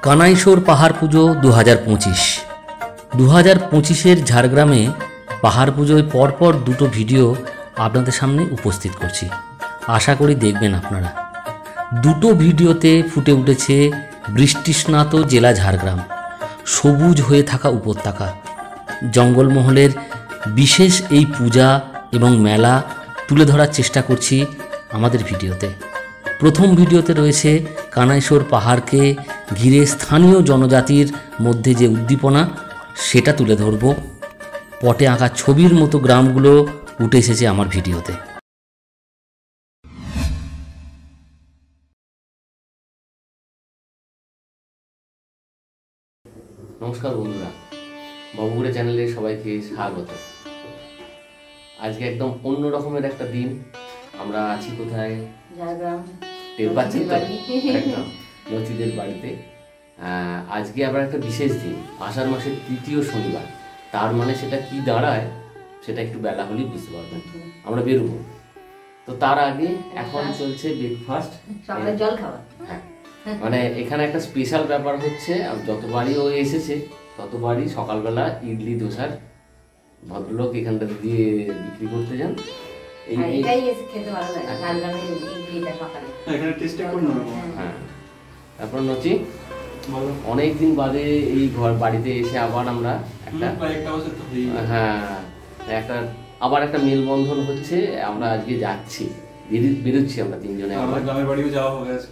কানাইশোর পাহাড় পুজো 2025 ঝাড়গ্রামে পাহাড় পুজোয় পরপর দুটো ভিডিও আপনাদের সামনে উপস্থিত করছি। আশা করি দেখবেন আপনারা। দুটো ভিডিওতে ফুটে উঠেছে বৃষ্টিস্নাত জেলা ঝাড়গ্রাম, সবুজ হয়ে থাকা উপত্যকা, জঙ্গলমহলের বিশেষ এই পূজা এবং মেলা তুলে ধরার চেষ্টা করছি আমাদের ভিডিওতে। প্রথম ভিডিওতে রয়েছে কানাইশোর পাহাড়কে ঘিরে স্থানীয় জনজাতির মধ্যে যে উদ্দীপনা সেটা তুলে ধরব। পটে আঁকা ছবির মতো গ্রামগুলো উঠে এসেছে আমার ভিডিওতে। নমস্কার বন্ধুরা, বাবুগুড়ে চ্যানেলে সবাইকে স্বাগত। আজকে একদম অন্য রকমের একটা দিন। আমরা আছি কোথায়? ঝাড়গ্রাম। টের পাচ্ছেন তো? একদম নচিদের বাড়িতে। আজকে আবার একটা বিশেষ দিন, আষাঢ় মাসের তৃতীয় শনিবার। তার মানে সেটা কি দাঁড়ায় সেটা একটু বেলা হলেই বুঝতে পারবেন। আমরা বেরোবো। তো তার আগে এখন চলছে ব্রেকফাস্ট, সকালে জল খাওয়া। হ্যাঁ, মানে এখানে একটা স্পেশাল ব্যাপার হচ্ছে, যতবারই ও এসেছে ততবারই সকালবেলা ইডলি দোসার ভদ্রলোক এখানটা দিয়ে বিক্রি করতে যান। এইটাই খেতে ভালো লাগে, ঝাড়গ্রামের ইডলিটা সকালে। এখানে টেস্টটা কোন রকম। হ্যাঁ, তারপর নচি অনেকদিন বাদে এই ঘর বাড়িতে এসে আবার আমরা আবার একটা মেলবন্ধন হচ্ছে। আমরা আজকে যাচ্ছি, বেরোচ্ছি আমরা তিনজনে।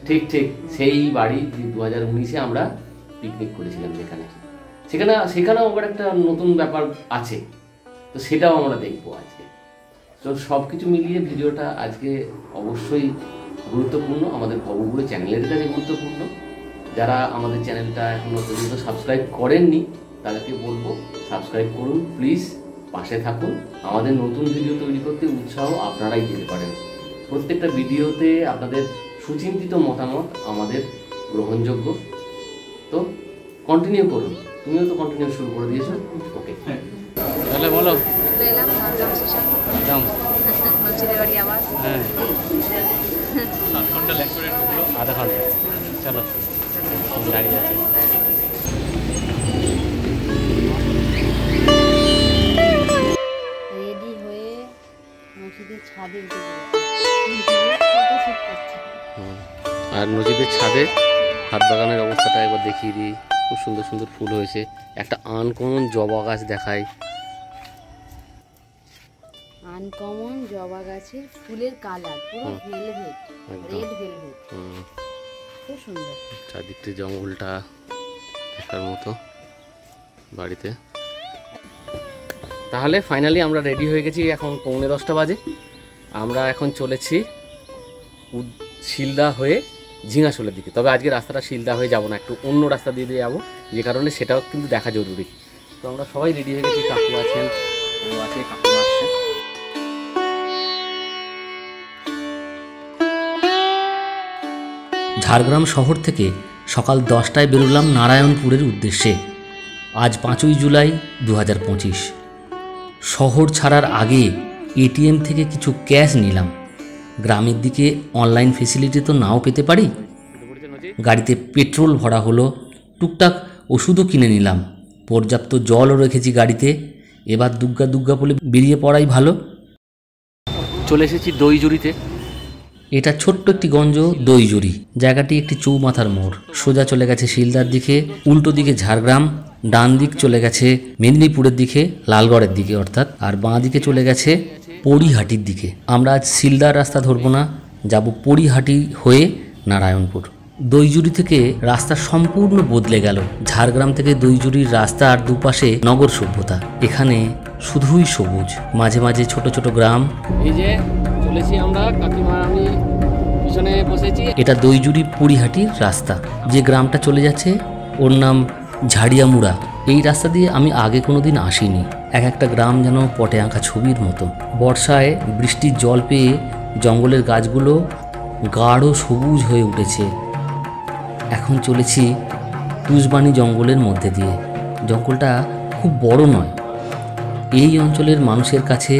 ঠিক ঠিক সেই বাড়ি 2019-এ আমরা পিকনিক করেছিলাম, সেখানেও আবার একটা নতুন ব্যাপার আছে, তো সেটাও আমরা দেখবো আজকে। তো সব কিছু মিলিয়ে ভিডিওটা আজকে অবশ্যই গুরুত্বপূর্ণ, আমাদের বাবুগুড়ে চ্যানেলের কাছে গুরুত্বপূর্ণ। যারা আমাদের চ্যানেলটা এখনো পর্যন্ত সাবস্ক্রাইব করেননি তাদেরকে বলবো সাবস্ক্রাইব করুন প্লিজ, পাশে থাকুন। আমাদের নতুন ভিডিও তৈরি করতে উৎসাহ আপনারাই দিতে পারেন। প্রত্যেকটা ভিডিওতে আপনাদের সুচিন্তিত মতামত আমাদের গ্রহণযোগ্য। তো কন্টিনিউ করুন, তুমিও তো কন্টিনিউ শুরু করে দিয়েছো। ওকে, তাহলে বলো। আধা ঘন্টা চলো, দাঁড়িয়ে আছে। রেডি হয়ে মসজিদের ছাদে আর মসজিদের ছাদে হাত বাগানের অবস্থাটা একবার দেখিয়ে দিই। খুব সুন্দর সুন্দর ফুল হয়েছে। একটা আনকমন জবা গাছ দেখায়। আনকমন জবা গাছের ফুলের কালার পুরো ভেলভেট, রেড ভেলভেট, খুব সুন্দর। চারদিকটা জঙ্গলটা দেখার মতো বাড়িতে। তাহলে ফাইনালি আমরা রেডি হয়ে গেছি। এখন 9:45 বাজে। আমরা এখন চলেছি শিলদা হয়ে ঝিঙাশোলের দিকে। তবে আজকে রাস্তাটা শিলদা হয়ে যাব না, একটু অন্য রাস্তা দিয়ে যাবো, যে কারণে সেটাও কিন্তু দেখা জরুরি। তো আমরা সবাই রেডি হয়ে গেছি। কাকু আছেন, ও আছে, কাকু আসছে। ঝাড়গ্রাম শহর থেকে সকাল 10টায় বেরোলাম নারায়ণপুরের উদ্দেশ্যে। আজ 5ই জুলাই 2025। শহর ছাড়ার আগে এটিএম থেকে কিছু ক্যাশ নিলাম। গ্রামের দিকে অনলাইন ফেসিলিটি তো নাও পেতে পারি। গাড়িতে পেট্রোল ভরা হলো, টুকটাক ওষুধও কিনে নিলাম, পর্যাপ্ত জলও রেখেছি গাড়িতে। এবার দুগ্গা দুগ্গা বলে বেরিয়ে পড়াই ভালো। চলে এসেছি দইজুড়িতে। এটা ছোট্ট একটি গঞ্জ দইজুড়ি। জায়গাটি একটি চৌমাথার মোড়। সোজা চলে গেছে শিলদার দিকে, উল্টো দিকে ঝাড়গ্রাম, ডান দিক চলে গেছে মেদিনীপুরের দিকে, লালগড়ের দিকে অর্থাৎ, আর বাঁ দিকে চলে গেছে পরিহাটির দিকে। আমরা আজ শিলদার রাস্তা ধরবো না, যাব পরিহাটি হয়ে নারায়ণপুর। দইজুড়ি থেকে রাস্তা সম্পূর্ণ বদলে গেল। ঝাড়গ্রাম থেকে দইজুড়ির রাস্তার দুপাশে নগর সভ্যতা। এখানে শুধুই সবুজ, মাঝে মাঝে ছোট ছোট গ্রাম। এই যে চলেছি আমরা, কাকিমা আমি পিছনে বসেছি। এটা দইজুড়ি পরিহাটির রাস্তা। যে গ্রামটা চলে যাচ্ছে ওর নাম ঝাড়িয়ামুড়া। এই রাস্তা দিয়ে আমি আগে কোনোদিন আসিনি। এক একটা গ্রাম যেন পটে আঁকা ছবির মতো। বর্ষায় বৃষ্টির জল পেয়ে জঙ্গলের গাছগুলো গাঢ় সবুজ হয়ে উঠেছে। এখন চলেছি তুষবাণী জঙ্গলের মধ্যে দিয়ে। জঙ্গলটা খুব বড় নয়। এই অঞ্চলের মানুষের কাছে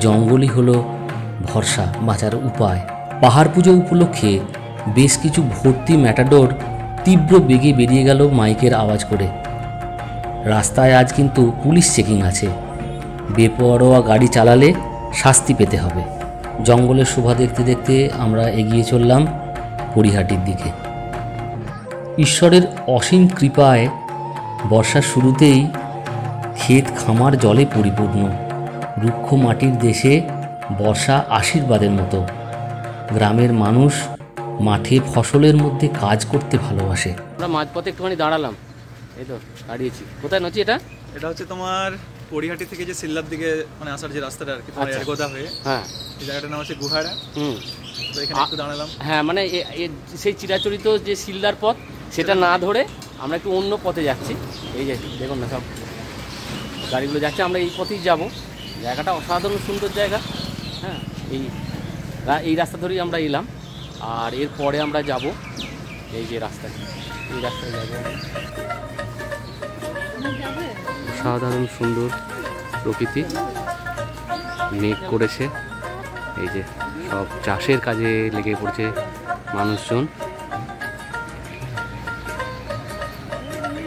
জঙ্গলই হলো ভরসা, বাঁচার উপায়। পাহাড় পুজো উপলক্ষে বেশ কিছু ভর্তি ম্যাটাডোর তীব্র বেগে বেরিয়ে গেল মাইকের আওয়াজ করে, রাস্তায় আজ কিন্তু পুলিশ চেকিং আছে, বেপরোয়া গাড়ি চালালে শাস্তি পেতে হবে। জঙ্গলের শোভা দেখতে দেখতে আমরা এগিয়ে চললাম পরিহাটির দিকে। ঈশ্বরের অসীম কৃপায় বর্ষার শুরুতেই ক্ষেত খামার জলে পরিপূর্ণ। রুক্ষ মাটির দেশে বর্ষা আশীর্বাদের মতো। গ্রামের মানুষ মাঠে ফসলের মধ্যে কাজ করতে ভালোবাসে। আমরা মাঝপথে একটুখানি দাঁড়ালাম, এই তো দাঁড়িয়েছি। কোথায় নচি এটা? এটা হচ্ছে তোমার পরিহাটি থেকে যে সিল্লার দিকে মানে আসার যে রাস্তাটা আর কি, তোমার এরগোদা হয়ে। হ্যাঁ, এই জায়গাটার নাম হচ্ছে গুহারা। তো এখানে একটু দাঁড়ালাম। হ্যাঁ, মানে সেই চিরাচরিত যে সিলদার পথ সেটা না ধরে আমরা একটু অন্য পথে যাচ্ছি। এই যে দেখুন না, সব গাড়িগুলো যাচ্ছে, আমরা এই পথেই যাব। জায়গাটা অসাধারণ সুন্দর জায়গা। হ্যাঁ, এই রাস্তা ধরেই আমরা এলাম। আর এরপরে আমরা যাব এই যে রাস্তায়, এই রাস্তায় যাব। অসাধারণ সুন্দর প্রকৃতি, মেঘ করেছে। এই যে সব চাষের কাজে লেগে পড়ছে মানুষজন।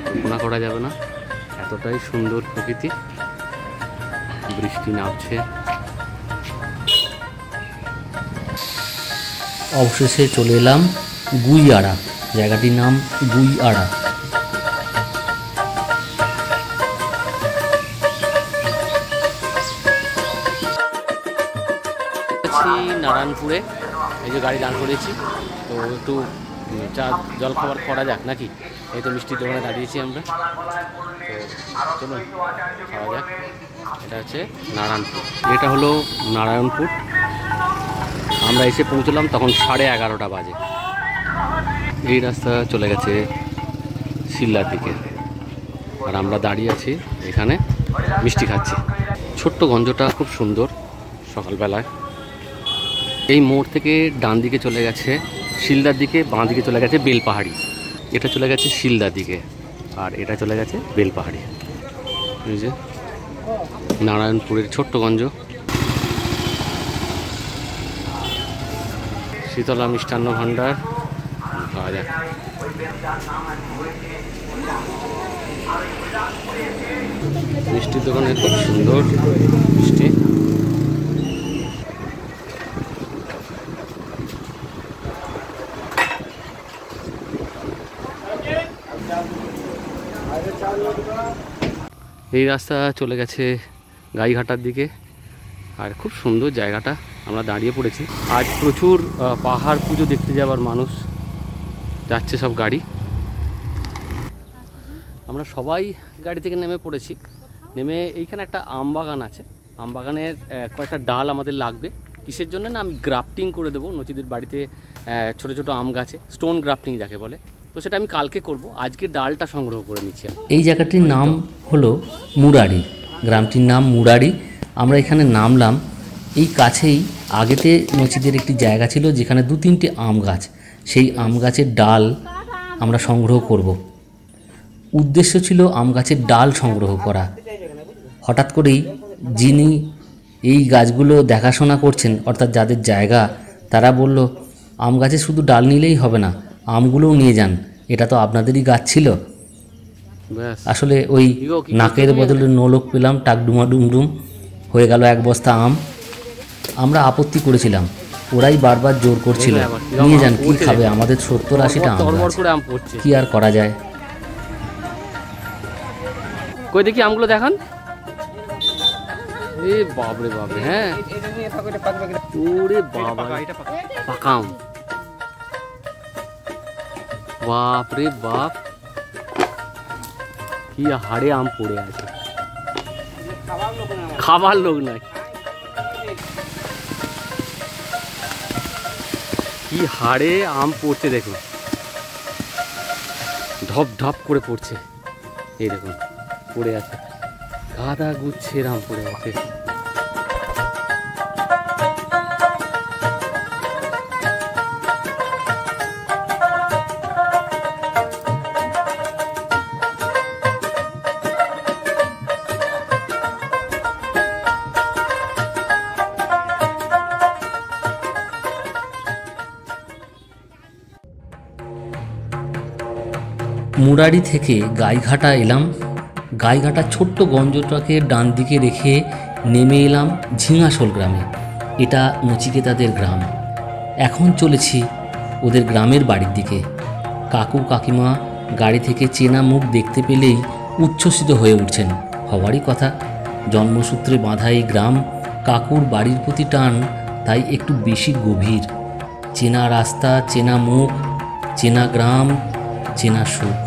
কল্পনা করা যাবে না, এতটাই সুন্দর প্রকৃতি। বৃষ্টি নামছে। অবশেষে চলে এলাম গুইয়াড়া। জায়গাটির নাম গুইয়াড়া। নারায়ণপুরে এই যে গাড়ি দাঁড় করেছি, তো একটু চা জল খাবার করা যাক নাকি? এই তো মিষ্টির দোকানে দাঁড়িয়েছি আমরা, তো চলুন খাওয়া যাক। এটা হচ্ছে নারায়ণপুর। এটা হলো নারায়ণপুর। আমরা এসে পৌঁছলাম তখন 11:30 বাজে। এই রাস্তা চলে গেছে সিল্লার দিকে, আর আমরা দাঁড়িয়ে আছি এখানে মিষ্টি খাচ্ছি। ছোট্ট গঞ্জটা খুব সুন্দর সকালবেলায়। এই মোড় থেকে ডান দিকে চলে গেছে শিলদার দিকে, বাঁ দিকে চলে গেছে বেলপাহাড়ি। এটা চলে গেছে শিলদার দিকে, আর এটা চলে গেছে বেলপাহাড়ি। এই যে নারায়ণপুরের ছোট্টগঞ্জ। শীতলা মিষ্টান্ন ভাণ্ডার পাওয়া যায়। মিষ্টির দোকানে খুব সুন্দর মিষ্টি। এই রাস্তা চলে গেছে গাইঘাটার দিকে, আর খুব সুন্দর জায়গাটা। আমরা দাঁড়িয়ে পড়েছি। আজ প্রচুর পাহাড় পুজো দেখতে যাওয়ার মানুষ যাচ্ছে, সব গাড়ি। আমরা সবাই গাড়ি থেকে নেমে পড়েছি। নেমে এইখানে একটা আম বাগান আছে, আম বাগানের কয়েকটা ডাল আমাদের লাগবে। কিসের জন্য না, আমি গ্রাফটিং করে দেবো নচিদের বাড়িতে ছোটো ছোটো আম গাছে, স্টোন গ্রাফটিং যাকে বলে। তো সেটা আমি কালকে করব, আজকে ডালটা সংগ্রহ করে নিচ্ছি। এই জায়গাটির নাম হলো মুরারি, গ্রামটির নাম মুরারি। আমরা এখানে নামলাম। এই কাছেই আগেতে নচিদের একটি জায়গা ছিল যেখানে 2-3টি আম গাছ, সেই আম গাছের ডাল আমরা সংগ্রহ করব। উদ্দেশ্য ছিল আম গাছের ডাল সংগ্রহ করা। হঠাৎ করেই যিনি এই গাছগুলো দেখাশোনা করছেন, অর্থাৎ যাদের জায়গা, তারা বলল আম গাছে শুধু ডাল নিলেই হবে না, আমগুলোও নিয়ে যান, এটা তো আপনাদেরই গাছ ছিল। আসলে ওই নাকের বদলে নোলক পেলাম, টাকডুমা ডুমডুম হয়ে গেল 1 বস্তা আম। আমরা আপত্তি করেছিলাম, ওরাই বারবার জোর করছিল নিয়ে যান, কি খাবে, আমাদের 70-80টা আম গাছ, কি আর করা যায়। কই দেখি আমগুলো দেখান। এ বাপরে বাপরে, হ্যাঁ ওরে বাবা, পাকা আম, বাপরে বাপ, কি হাড়ে আম পড়ে আছে, খাবার লোক নাই। কি হাড়ে আম পড়ছে দেখুন, ঢপ ঢপ করে পড়ছে। এই দেখুন পড়ে আছে, গাদা গুচ্ছের আম পড়ে আছে। মুরারি থেকে গাইঘাটা এলাম। গাইঘাটা ছোট্ট গঞ্জটাকে ডান দিকে রেখে নেমে এলাম ঝিঙাশোল গ্রামে। এটা নচিকেতাদের গ্রাম। এখন চলেছি ওদের গ্রামের বাড়ির দিকে। কাকু কাকিমা গাড়ি থেকে চেনা মুখ দেখতে পেলেই উচ্ছ্বসিত হয়ে উঠছেন। হওয়ারই কথা, জন্মসূত্রে বাঁধা এই গ্রাম, কাকুর বাড়ির প্রতি টান তাই একটু বেশি গভীর। চেনা রাস্তা, চেনা মুখ, চেনা গ্রাম, চেনা সুখ।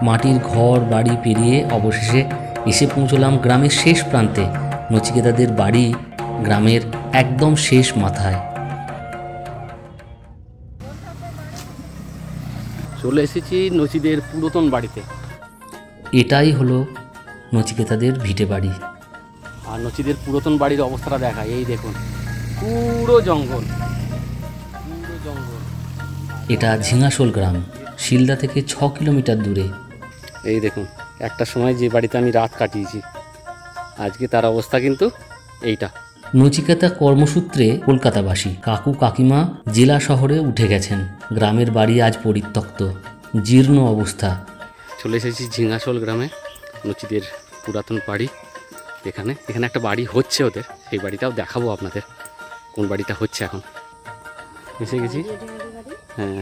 মাটির ঘর বাড়ি পেরিয়ে অবশেষে এসে পৌঁছলাম গ্রামের শেষ প্রান্তে। নচিকেতাদের বাড়ি গ্রামের একদম শেষ মাথায়। চলে এসেছি নচিদের পুরাতন বাড়িতে। এটাই হলো নচিকেতাদের ভিটে বাড়ি। আর নচিদের পুরাতন বাড়ির অবস্থাটা দেখায়, এই দেখুন পুরো জঙ্গল, পুরো জঙ্গল। এটা ঝিঙাশোল গ্রাম, শিলদা থেকে 6 কিলোমিটার দূরে। এই দেখুন, একটা সময় যে বাড়িতে আমি রাত কাটিয়েছি, আজকে তার অবস্থা কিন্তু এইটা। নচিকেতা কর্মসূত্রে কলকাতাবাসী। কাকু কাকিমা জেলা শহরে উঠে গেছেন। গ্রামের বাড়ি আজ পরিত্যক্ত, জীর্ণ অবস্থা। চলে এসেছি ঝিঙাশোল গ্রামে, নচিদের পুরাতন বাড়ি। এখানে একটা বাড়ি হচ্ছে ওদের, সেই বাড়িটাও দেখাবো আপনাদের কোন বাড়িটা হচ্ছে। এখন এসে গেছি। হ্যাঁ,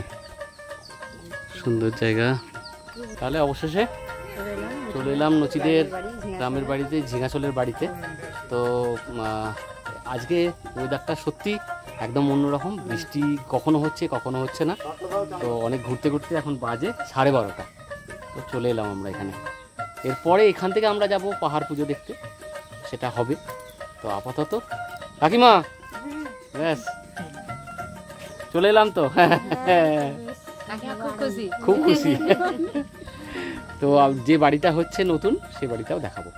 সুন্দর জায়গা। তাহলে অবশেষে চলে এলাম নচিদের গ্রামের বাড়িতে, ঝিঙাশোলের বাড়িতে। তো আজকে ওয়েদারটা সত্যি একদম অন্যরকম। বৃষ্টি কখনো হচ্ছে কখনো হচ্ছে না। তো অনেক ঘুরতে ঘুরতে এখন বাজে 12:30। তো চলে এলাম আমরা এখানে। এরপরে এখান থেকে আমরা যাব পাহাড় পুজো দেখতে, সেটা হবে। তো আপাতত কাকিমা ব্যাস চলে এলাম। তো খুব খুশি। তো যে বাড়িটা হচ্ছে নতুন, সেই বাড়িটাও দেখাবো।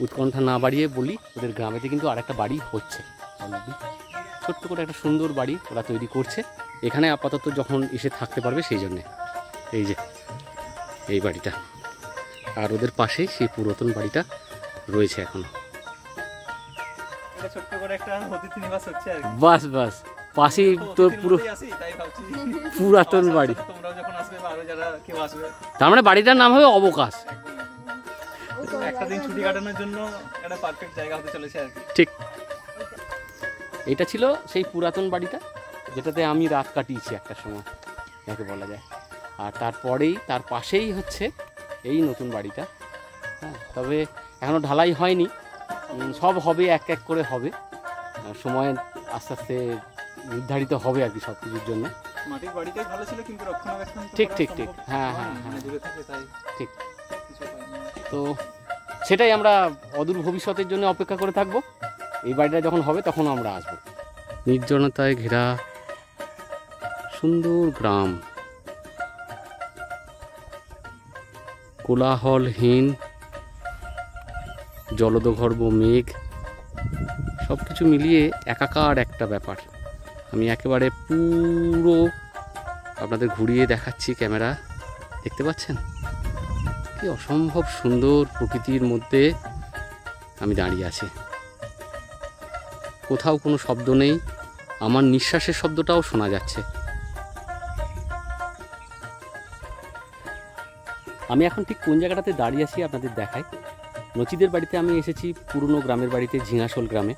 উৎকণ্ঠা না বাড়িয়ে বলি, ওদের গ্রামেতে কিন্তু আরেকটা বাড়ি হচ্ছে অলরেডি। ছোট্ট করে একটা সুন্দর বাড়ি ওরা তৈরি করছে এখানে, আপাতত যখন এসে থাকতে পারবে সেই জন্যে। এই যে এই বাড়িটা, আর ওদের পাশেই সেই পুরাতন বাড়িটা রয়েছে এখনো। ছোট্ট করে একটা অতিথি নিবাস হচ্ছে আর কি। বাস বাস, পাশেই তো পুরো পুরাতন বাড়ি। তোমরাও যখন আসবে বা আরো যারা কেউ আসবে, তার মানে বাড়িটার নাম হবে অবকাশ। একটা দিন ছুটি কাটানোর জন্য একটা পারফেক্ট জায়গা হতে চলেছে আর কি। ঠিক, এটা ছিল সেই পুরাতন বাড়িটা যেটাতে আমি রাত কাটিয়েছি একটা সময়, যাকে বলা যায়। আর তারপরেই তার পাশেই হচ্ছে এই নতুন বাড়িটা। হ্যাঁ, তবে এখনও ঢালাই হয়নি, সব হবে, এক এক করে হবে। সময় আস্তে আস্তে নির্ধারিত হবে আর কি সব কিছুর জন্য। মাটির বাড়িটাই ভালো ছিল, কিন্তু রক্ষণাবেক্ষণ ঠিক ঠিক ঠিক, হ্যাঁ হ্যাঁ হ্যাঁ, দূরে থাকে তাই ঠিক। কিছু হয় না। তো সেটাই আমরা অদূর ভবিষ্যতের জন্য অপেক্ষা করে থাকবো। এই বাড়িটা যখন হবে তখন আমরা আসবো। নির্জনতায় ঘেরা সুন্দর গ্রাম, কোলাহলহীন জলদগর্ভ মেঘ, সব কিছু মিলিয়ে একাকার একটা ব্যাপার। আমি একেবারে পুরো আপনাদের ঘুরিয়ে দেখাচ্ছি, ক্যামেরা দেখতে পাচ্ছেন কি অসম্ভব সুন্দর প্রকৃতির মধ্যে আমি দাঁড়িয়ে আছি। কোথাও কোনো শব্দ নেই, আমার নিঃশ্বাসের শব্দটাও শোনা যাচ্ছে। আমি এখন ঠিক কোন জায়গাটাতে দাঁড়িয়ে আছি আপনাদের দেখাই। নচিদের বাড়িতে আমি এসেছি, পুরনো গ্রামের বাড়িতে, ঝিঙাশোল গ্রামে।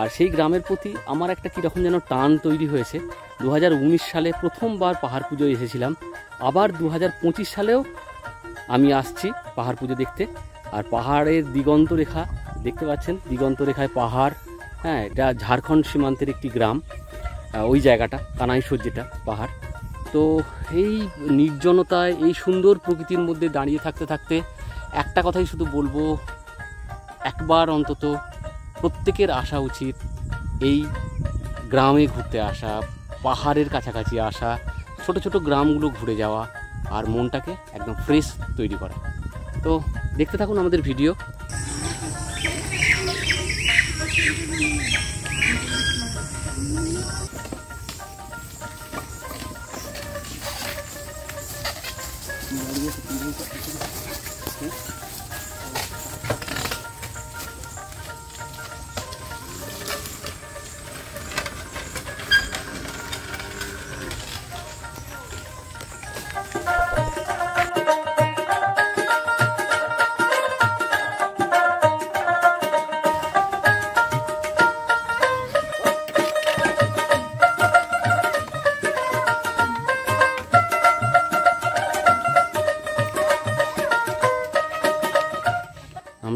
আর সেই গ্রামের প্রতি আমার একটা কীরকম যেন টান তৈরি হয়েছে। 2019 সালে প্রথমবার পাহাড় পুজোয় এসেছিলাম, আবার 2025 সালেও আমি আসছি পাহাড় পুজো দেখতে। আর পাহাড়ের দিগন্ত রেখা দেখতে পাচ্ছেন, দিগন্ত রেখায় পাহাড়। হ্যাঁ, এটা ঝাড়খণ্ড সীমান্তের একটি গ্রাম, ওই জায়গাটা কানাইশোর যেটা পাহাড়। তো এই নির্জনতায়, এই সুন্দর প্রকৃতির মধ্যে দাঁড়িয়ে থাকতে থাকতে একটা কথাই শুধু বলবো, একবার অন্তত প্রত্যেকের আসা উচিত এই গ্রামে ঘুরতে আসা, পাহাড়ের কাছাকাছি আসা, ছোট ছোট গ্রামগুলো ঘুরে যাওয়া, আর মনটাকে একদম ফ্রেশ তৈরি করা। তো দেখতে থাকুন আমাদের ভিডিও।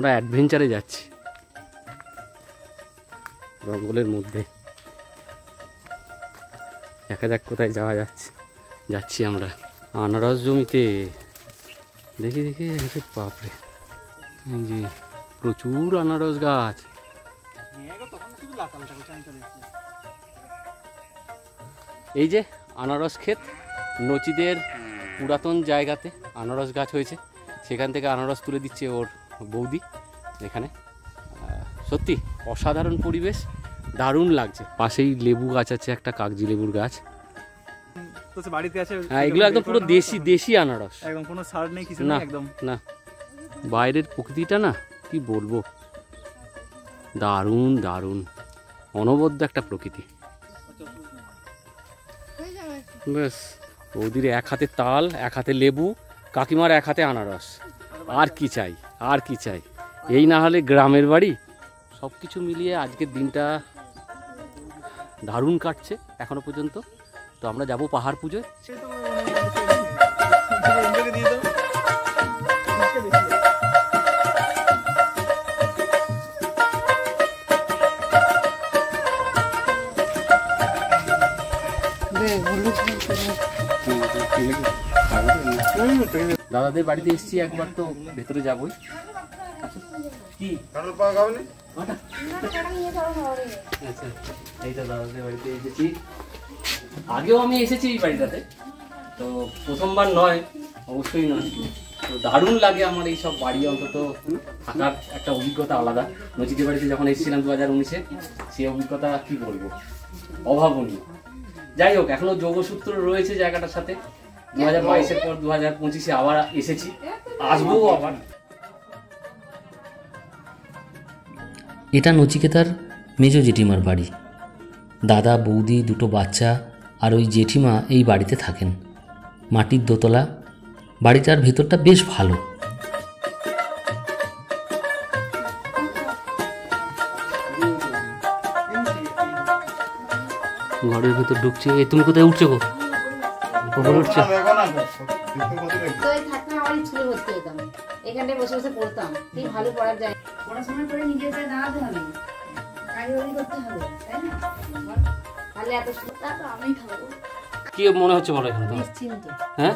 আমরা অ্যাডভেঞ্চারে যাচ্ছি জঙ্গলের মধ্যে। দেখা যাক কোথায় যাওয়া যাচ্ছি আমরা। আনারস জমিতে দেখি বাপরে, এই যে প্রচুর আনারস গাছ। এই যে আনারস ক্ষেত, নচিদের পুরাতন জায়গাতে আনারস গাছ হয়েছে, সেখান থেকে আনারস তুলে দিচ্ছে ওর বৌদি এখানে। সত্যি অসাধারণ পরিবেশ, দারুণ লাগছে। পাশেই লেবু গাছ আছে, একটা কাগজি লেবুর গাছ। হ্যাঁ, এগুলো একদম পুরো দেশি আনারস, একদম কোনো সার নেই, কিছু না নেই একদম। না, বাইরের প্রকৃতিটা না কি বলবো, দারুণ দারুণ অনবদ্য একটা প্রকৃতি। ব্যাস, বৌদির এক হাতে তাল, এক হাতে লেবু, কাকিমার এক হাতে আনারস। আর কি চাই, আর কি চাই? এই না হলে গ্রামের বাড়ি। সব কিছু মিলিয়ে আজকের দিনটা দারুণ কাটছে এখনো পর্যন্ত। তো আমরা যাব পাহাড় পুজোয়। দাদাদের বাড়িতে এসেছি একবার, তো ভেতরে যাবই। কি আচ্ছা, এইটা দাদাদের বাড়িতে এসেছি। আগেও আমি এসেছি এই বাড়িটাতে, তো প্রথমবার নয়, অবশ্যই নয়। তো দারুণ লাগে আমার এই সব বাড়ি, অন্তত থাকার একটা অভিজ্ঞতা আলাদা। নচিদের বাড়িতে যখন এসেছিলাম 2019-এ, সেই অভিজ্ঞতা কি বলবো, অভাবনীয়। যাই হোক, এখনো যোগসূত্র রয়েছে জায়গাটার সাথে। 2022-এর পর 2025-এ আবার এসেছি, আসবো আবার। এটা নচিকেতার মেজ জেঠিমার বাড়ি। দাদা, বৌদি, দুটো বাচ্চা আর ওই জেঠিমা এই বাড়িতে থাকেন। মাটির দোতলা, বাড়িটার ভেতরটা বেশ ভালো। ঘরের ভেতর ঢুকছে। তুমি কোথায় উঠছো গো? উপরে উঠছো? এখানটায় বসে বসে পড়তাম, কি ভালো পড়ার যায়। পড়াশোনা করে নিজের পায়ে দাঁড়াতে হবে, কাজবাজি করতে হবে, তাই না? তাহলে এত সুন্দর তো আমি খাবো। কি মনে হচ্ছে বলো এখন তোমার? নিশ্চিন্ত। হ্যাঁ,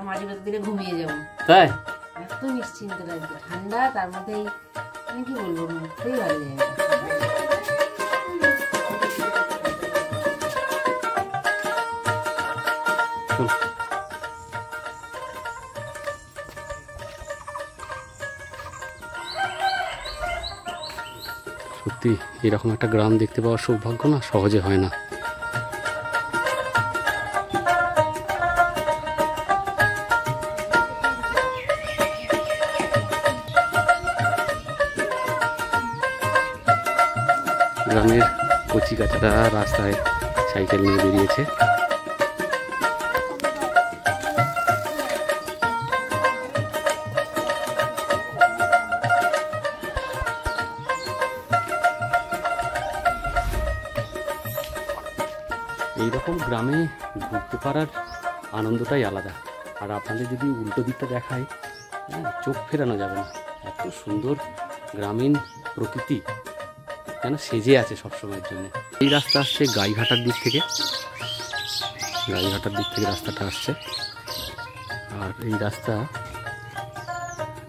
মাঝে মাঝে দিলে ঘুমিয়ে যাবো, তাই? এত নিশ্চিন্ত লাগছে, ঠান্ডা, তার মধ্যে আমি কি বলবো, খুবই ভালো জায়গা। সত্যি এরকম একটা গ্রাম দেখতে পাওয়ার সৌভাগ্য না সহজে হয় না। গ্রামের কচি কাচারা রাস্তায় সাইকেল নিয়ে বেরিয়েছে। এইরকম গ্রামে ঘুরতে পারার আনন্দটাই আলাদা। আর আপনাদের যদি উল্টো দিকটা দেখায়, চোখ ফেরানো যাবে না। এত সুন্দর গ্রামীণ প্রকৃতি যেন সেজে আছে সবসময়ের জন্য। এই রাস্তা আসছে গাইঘাটার দিক থেকে, গাইঘাটার দিক থেকে রাস্তাটা আসছে। আর এই রাস্তা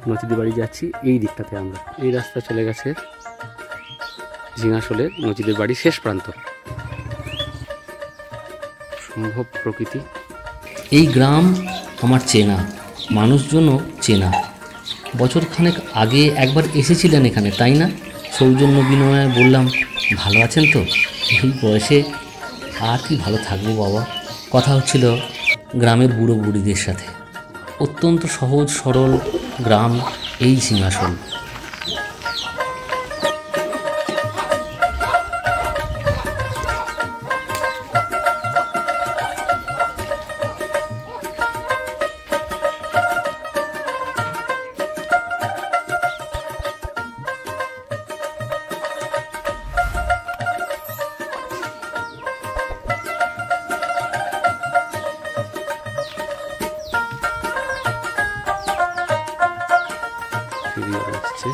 নচিদের বাড়ি যাচ্ছি এই দিকটাতে আমরা। এই রাস্তা চলে গেছে ঝিঙাশোলের নচিদের বাড়ির শেষ প্রান্ত। সম্ভব প্রকৃতি। এই গ্রাম আমার চেনা, মানুষজনও চেনা। বছরখানেক আগে একবার এসেছিলেন এখানে, তাই না? সৌজন্য বিনয়ে বললাম, ভালো আছেন তো? এই বয়সে আর কি ভালো থাকবো বাবা। কথা হচ্ছিল গ্রামের বুড়ো বুড়িদের সাথে। অত্যন্ত সহজ সরল গ্রাম এই ঝিঙাশোল। আসছে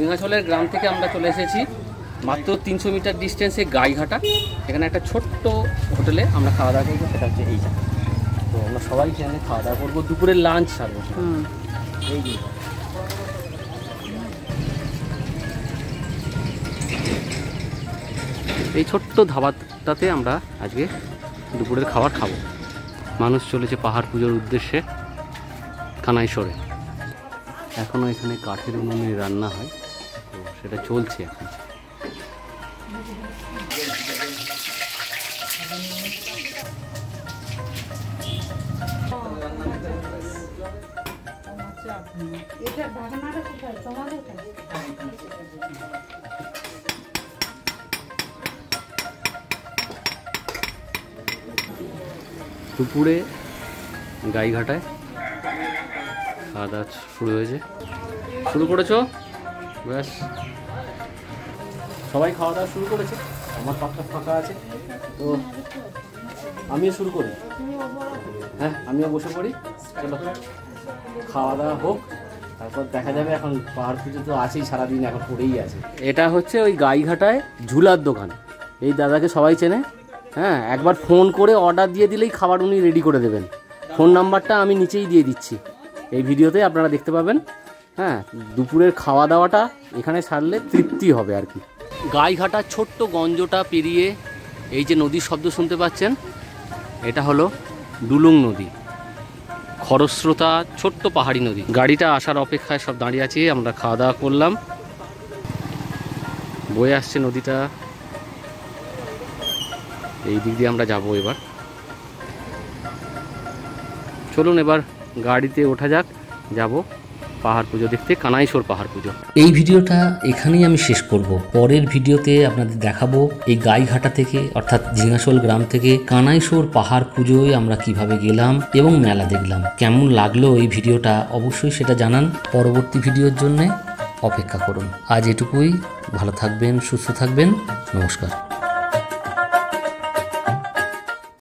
ঝিঙাছলের গ্রাম থেকে আমরা চলে এসেছি মাত্র 300 মিটার ডিস্টেন্সে গাইঘাটা। এখানে একটা ছোট্ট হোটেলে আমরা খাওয়া দাওয়া করবো, সেটা হচ্ছে এইটা। তো আমরা সবাই এখানে খাওয়া দাওয়া করবো, দুপুরের লাঞ্চ সারবো। এই যে এই ছোট্ট ধাবাটাতে আমরা আজকে দুপুরের খাবার খাবো। মানুষ চলেছে পাহাড় পুজোর উদ্দেশ্যে কানাইশরে। এখনও এখানে কাঠের উনুনে রান্না হয়, তো সেটা চলছে এখন। দুপুরে গাইঘাটায় খাওয়া দাওয়া শুরু হয়েছে। শুরু করেছো? ব্যাস, সবাই খাওয়া দাওয়া শুরু করেছে। আমার পাখা ফাঁকা আছে, তো আমিও শুরু করি। হ্যাঁ, আমিও বসে পড়ি। চলো খাওয়া দাওয়া হোক, তারপর দেখা যাবে। এখন পাহাড় পুজো তো আছেই, সারাদিন এখন পড়েই আছে। এটা হচ্ছে ওই গাইঘাটায় ঝুলার দোকান। এই দাদাকে সবাই চেনে। হ্যাঁ, একবার ফোন করে অর্ডার দিয়ে দিলেই খাবার উনি রেডি করে দেবেন। ফোন নাম্বারটা আমি নিচেই দিয়ে দিচ্ছি, এই ভিডিওতে আপনারা দেখতে পাবেন। হ্যাঁ, দুপুরের খাওয়া দাওয়াটা এখানে সারলে তৃপ্তি হবে আর কি। গাইঘাটার ছোট্ট গঞ্জটা পেরিয়ে এই যে নদীর শব্দ শুনতে পাচ্ছেন, এটা হলো ডুলুং নদী, খরস্রোতা ছোট্ট পাহাড়ি নদী। গাড়িটা আসার অপেক্ষায় সব দাঁড়িয়ে আছি। আমরা খাওয়া দাওয়া করলাম, বয়ে আসছে নদীটা, এই দিক দিয়ে আমরা যাব। এবার চলুন এবার গাড়িতে ওঠা যাক, যাব পাহাড় পুজো দেখতে, কানাইশোর পাহাড় পুজো। এই ভিডিওটা এখানেই আমি শেষ করব। পরের ভিডিওতে আপনাদের দেখাবো এই গাইঘাটা থেকে অর্থাৎ ঝিঙাছল গ্রাম থেকে কানাইশোর পাহাড় পুজোয় আমরা কিভাবে গেলাম এবং মেলা দেখলাম। কেমন লাগলো এই ভিডিওটা অবশ্যই সেটা জানান। পরবর্তী ভিডিওর জন্য অপেক্ষা করুন। আজ এটুকুই। ভালো থাকবেন, সুস্থ থাকবেন। নমস্কার।